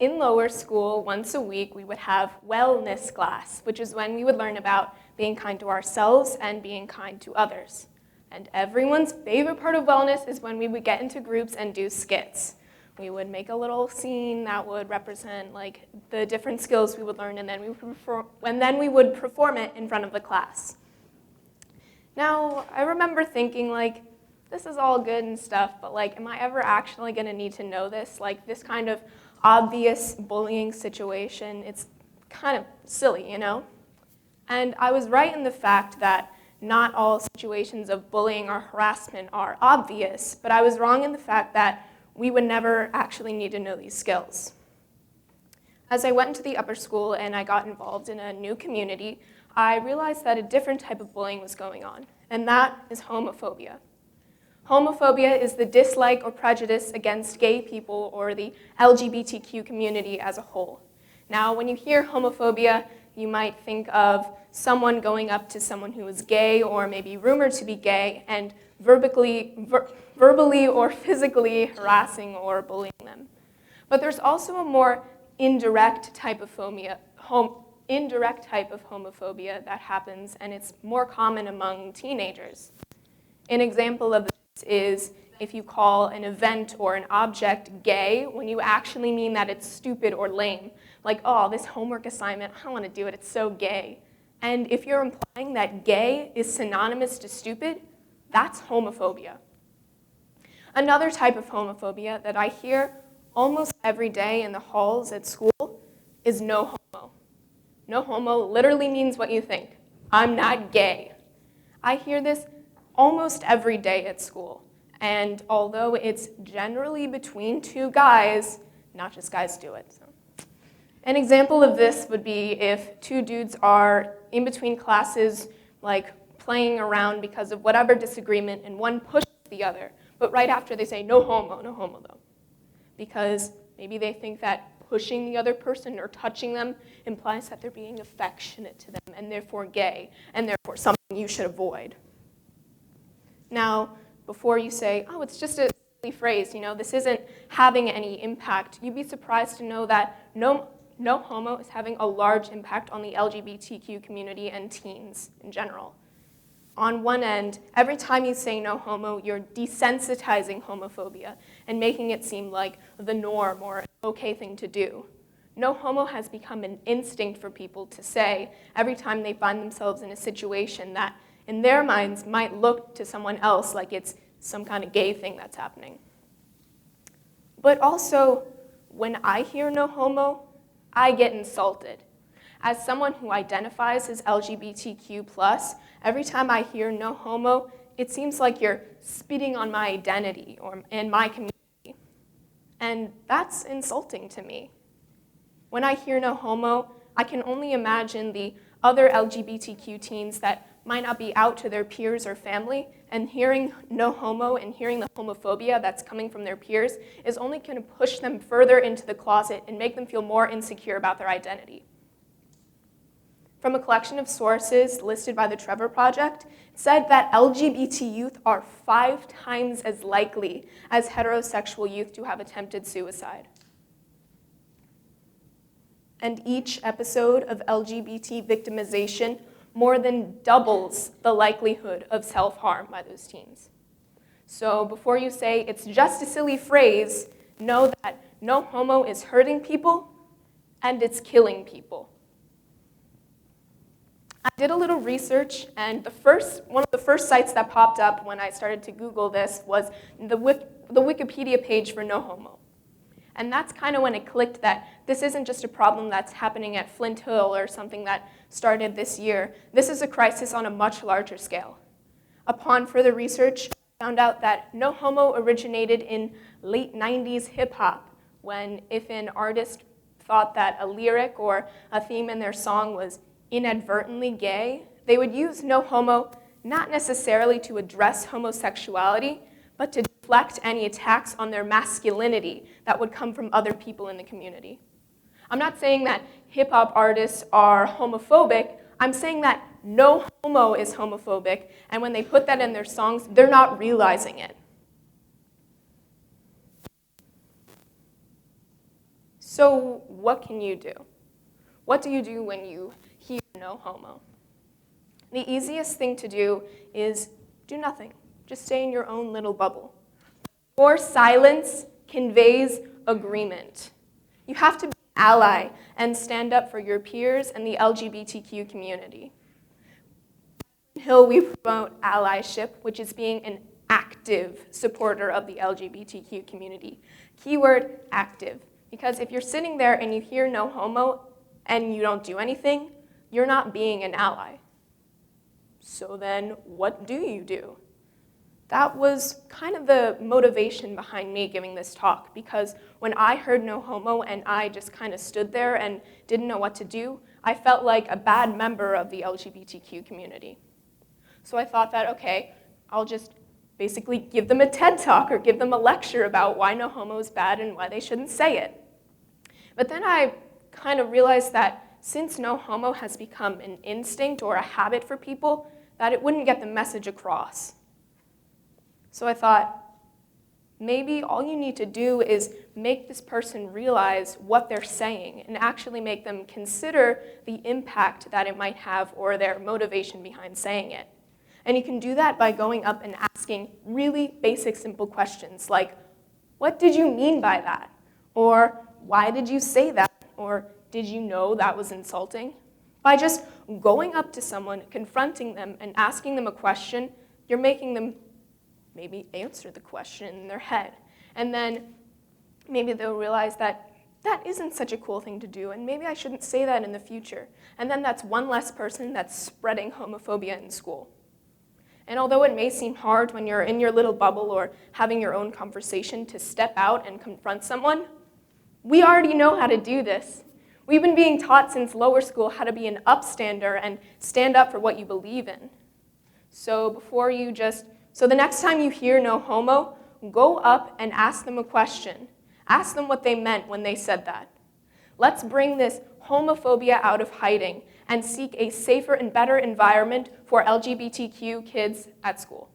In lower school, once a week, we would have wellness class, which is when we would learn about being kind to ourselves and being kind to others. And everyone's favorite part of wellness is when we would get into groups and do skits. We would make a little scene that would represent like the different skills we would learn, and then we would perform it in front of the class. Now, I remember thinking like, this is all good and stuff, but like, am I ever actually gonna need to know this? Like this kind of obvious bullying situation, it's kind of silly, you know? And I was right in the fact that not all situations of bullying or harassment are obvious, but I was wrong in the fact that we would never actually need to know these skills. As I went into the upper school and I got involved in a new community, I realized that a different type of bullying was going on, and that is homophobia. Homophobia is the dislike or prejudice against gay people or the LGBTQ community as a whole. Now, when you hear homophobia, you might think of someone going up to someone who is gay or maybe rumored to be gay and verbally or physically harassing or bullying them. But there's also a more indirect type of homophobia that happens, and it's more common among teenagers. An example of this is if you call an event or an object gay when you actually mean that it's stupid or lame. Like, oh, this homework assignment, I don't want to do it, it's so gay. And if you're implying that gay is synonymous to stupid, that's homophobia. Another type of homophobia that I hear almost every day in the halls at school is no homo. No homo literally means what you think. I'm not gay. I hear this almost every day at school. And although it's generally between two guys, not just guys do it. So. An example of this would be if two dudes are in between classes, like playing around because of whatever disagreement, and one pushes the other. But right after they say, no homo though. Because maybe they think that pushing the other person or touching them implies that they're being affectionate to them and therefore gay, and therefore something you should avoid. Now, before you say, oh, it's just a silly phrase, this isn't having any impact, you'd be surprised to know that no homo is having a large impact on the LGBTQ community and teens in general. On one end, every time you say no homo, you're desensitizing homophobia and making it seem like the norm or an okay thing to do. No homo has become an instinct for people to say every time they find themselves in a situation that in their minds might look to someone else like it's some kind of gay thing that's happening. But also, when I hear no homo, I get insulted. As someone who identifies as LGBTQ+, every time I hear no homo, it seems like you're spitting on my identity and my community. And that's insulting to me. When I hear no homo, I can only imagine the other LGBTQ teens that might not be out to their peers or family, and hearing no homo and hearing the homophobia that's coming from their peers is only going to push them further into the closet and make them feel more insecure about their identity. From a collection of sources listed by the Trevor Project, it said that LGBT youth are 5 times as likely as heterosexual youth to have attempted suicide. And each episode of LGBT victimization more than doubles the likelihood of self-harm by those teens. So before you say it's just a silly phrase, know that no homo is hurting people and it's killing people. I did a little research, and one of the first sites that popped up when I started to Google this was the Wikipedia page for no homo. And that's kind of when it clicked that this isn't just a problem that's happening at Flint Hill or something that started this year. This is a crisis on a much larger scale. Upon further research, I found out that no homo originated in late 90s hip-hop, when if an artist thought that a lyric or a theme in their song was inadvertently gay, they would use no homo not necessarily to address homosexuality, but to deflect any attacks on their masculinity that would come from other people in the community. I'm not saying that hip-hop artists are homophobic. I'm saying that no homo is homophobic, and when they put that in their songs, they're not realizing it. So what can you do? What do you do when you hear no homo? The easiest thing to do is do nothing. Just stay in your own little bubble. Your silence conveys agreement. You have to be an ally and stand up for your peers and the LGBTQ community. At Hill, we promote allyship, which is being an active supporter of the LGBTQ community. Keyword active. Because if you're sitting there and you hear no homo and you don't do anything, you're not being an ally. So then what do you do? That was kind of the motivation behind me giving this talk, because when I heard no homo and I just kind of stood there and didn't know what to do, I felt like a bad member of the LGBTQ community. So I thought that, okay, I'll just basically give them a TED talk or give them a lecture about why no homo is bad and why they shouldn't say it. But then I kind of realized that since no homo has become an instinct or a habit for people, that it wouldn't get the message across. So I thought, maybe all you need to do is make this person realize what they're saying and actually make them consider the impact that it might have or their motivation behind saying it. And you can do that by going up and asking really basic, simple questions like, what did you mean by that? Or why did you say that? Or did you know that was insulting? By just going up to someone, confronting them, and asking them a question, you're making them maybe answer the question in their head. And then maybe they'll realize that that isn't such a cool thing to do, and maybe I shouldn't say that in the future. And then that's one less person that's spreading homophobia in school. And although it may seem hard when you're in your little bubble or having your own conversation to step out and confront someone, we already know how to do this. We've been being taught since lower school how to be an upstander and stand up for what you believe in. So the next time you hear no homo, go up and ask them a question. Ask them what they meant when they said that. Let's bring this homophobia out of hiding and seek a safer and better environment for LGBTQ kids at school.